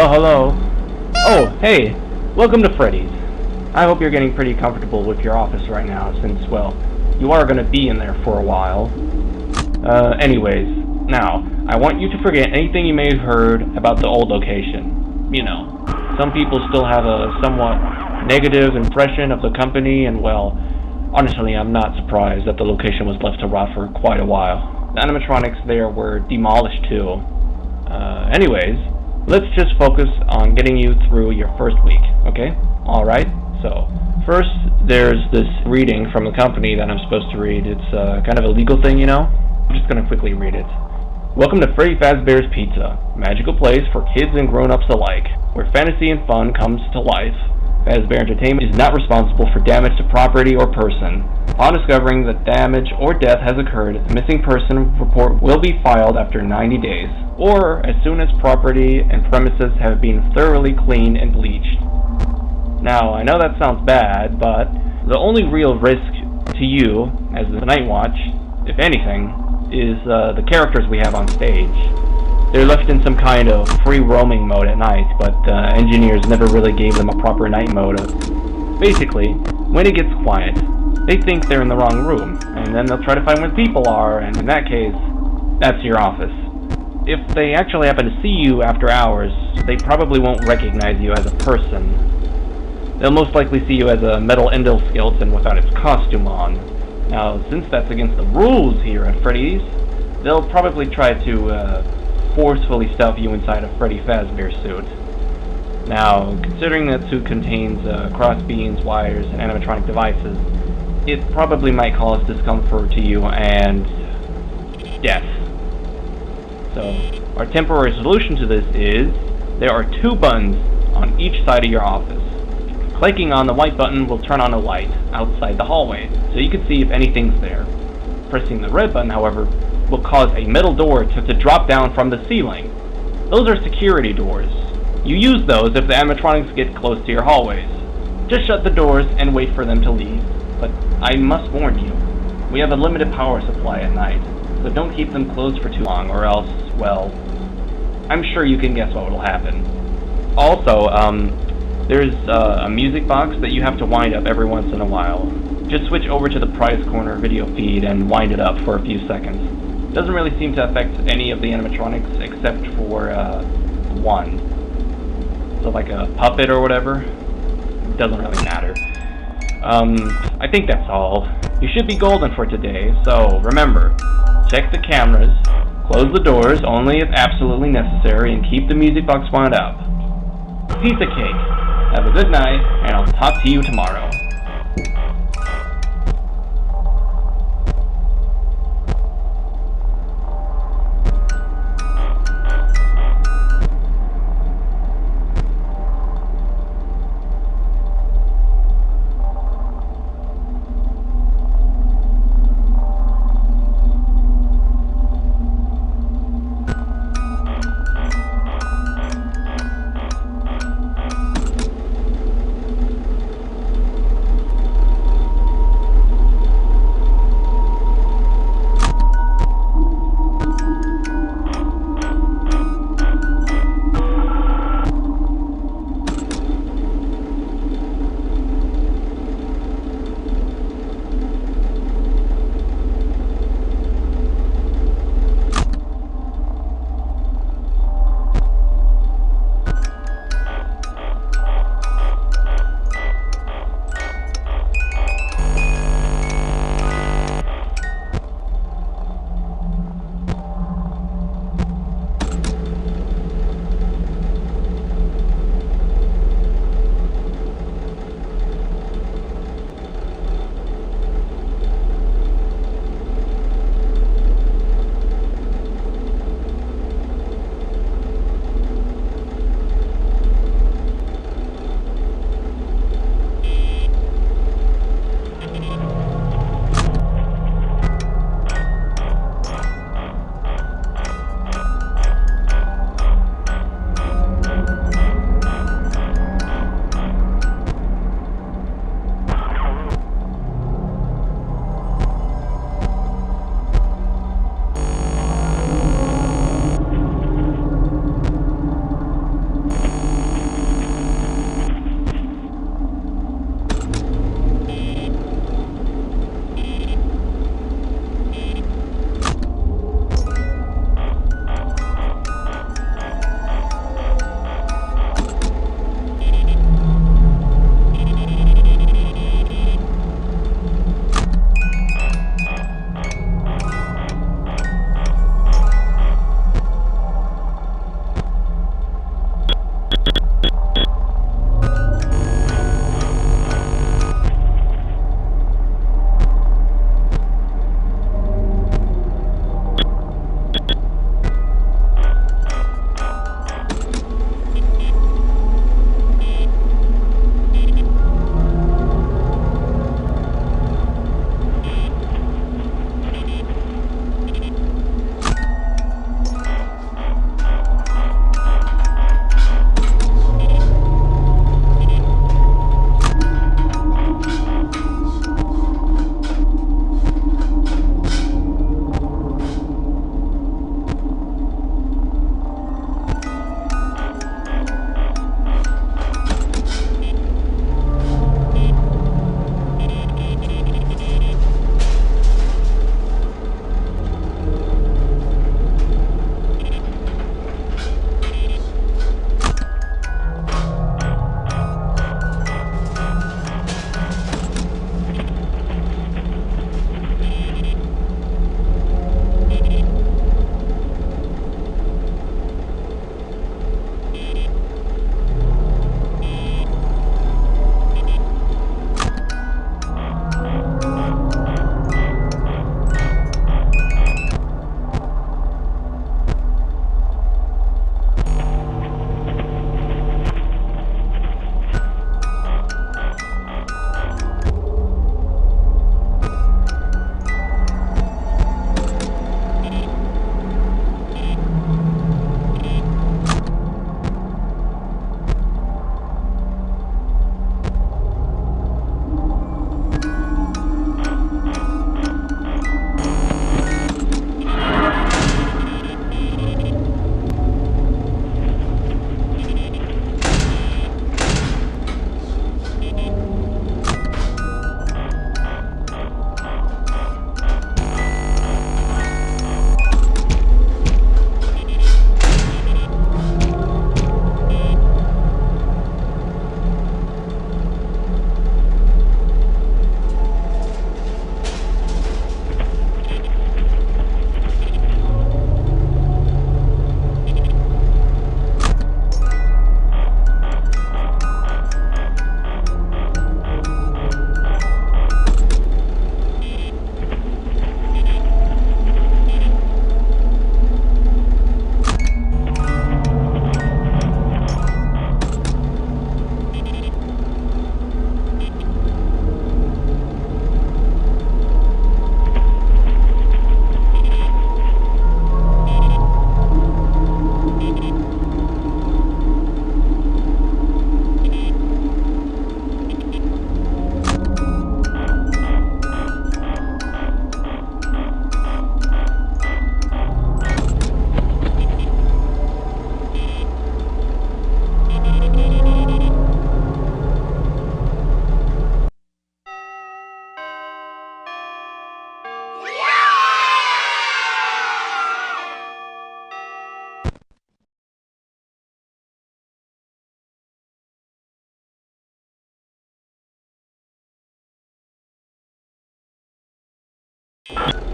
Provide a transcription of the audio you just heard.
Hello. Oh, hey. Welcome to Freddy's. I hope you're getting pretty comfortable with your office right now, since, well, you are going to be in there for a while. Anyways, now, I want you to forget anything you may have heard about the old location. You know, some people still have a somewhat negative impression of the company, and, well, honestly, I'm not surprised that the location was left to rot for quite a while. The animatronics there were demolished, too. Anyways, let's just focus on getting you through your first week, okay? Alright, so, first, there's this reading from the company that I'm supposed to read. It's kind of a legal thing, you know? I'm just gonna quickly read it. Welcome to Freddy Fazbear's Pizza, magical place for kids and grown-ups alike, where fantasy and fun comes to life. Fazbear Entertainment is not responsible for damage to property or person. Upon discovering that damage or death has occurred, a missing person report will be filed after 90 days, or as soon as property and premises have been thoroughly cleaned and bleached. Now, I know that sounds bad, but the only real risk to you, as the Night Watch, if anything, is the characters we have on stage. They're left in some kind of free roaming mode at night, but engineers never really gave them a proper night mode. Basically, when it gets quiet, they think they're in the wrong room, and then they'll try to find where people are, and in that case, that's your office. If they actually happen to see you after hours, they probably won't recognize you as a person. They'll most likely see you as a metal endoskeleton without its costume on. Now, since that's against the rules here at Freddy's, they'll probably try to forcefully stuff you inside a Freddy Fazbear suit. Now, considering that suit contains cross beams, wires, and animatronic devices, it probably might cause discomfort to you and death. So, our temporary solution to this is, there are two buttons on each side of your office. Clicking on the white button will turn on a light outside the hallway, so you can see if anything's there. Pressing the red button, however, will cause a metal door to drop down from the ceiling. Those are security doors. You use those if the animatronics get close to your hallways. Just shut the doors and wait for them to leave. But I must warn you, we have a limited power supply at night, so don't keep them closed for too long, or else, well, I'm sure you can guess what will happen. Also, there's a music box that you have to wind up every once in a while. Just switch over to the prize corner video feed and wind it up for a few seconds. Doesn't really seem to affect any of the animatronics except for one. So like a puppet or whatever. Doesn't really matter. I think that's all. You should be golden for today, so remember, check the cameras, close the doors only if absolutely necessary, and keep the music box wound up. Piece of cake. Have a good night, and I'll talk to you tomorrow. it.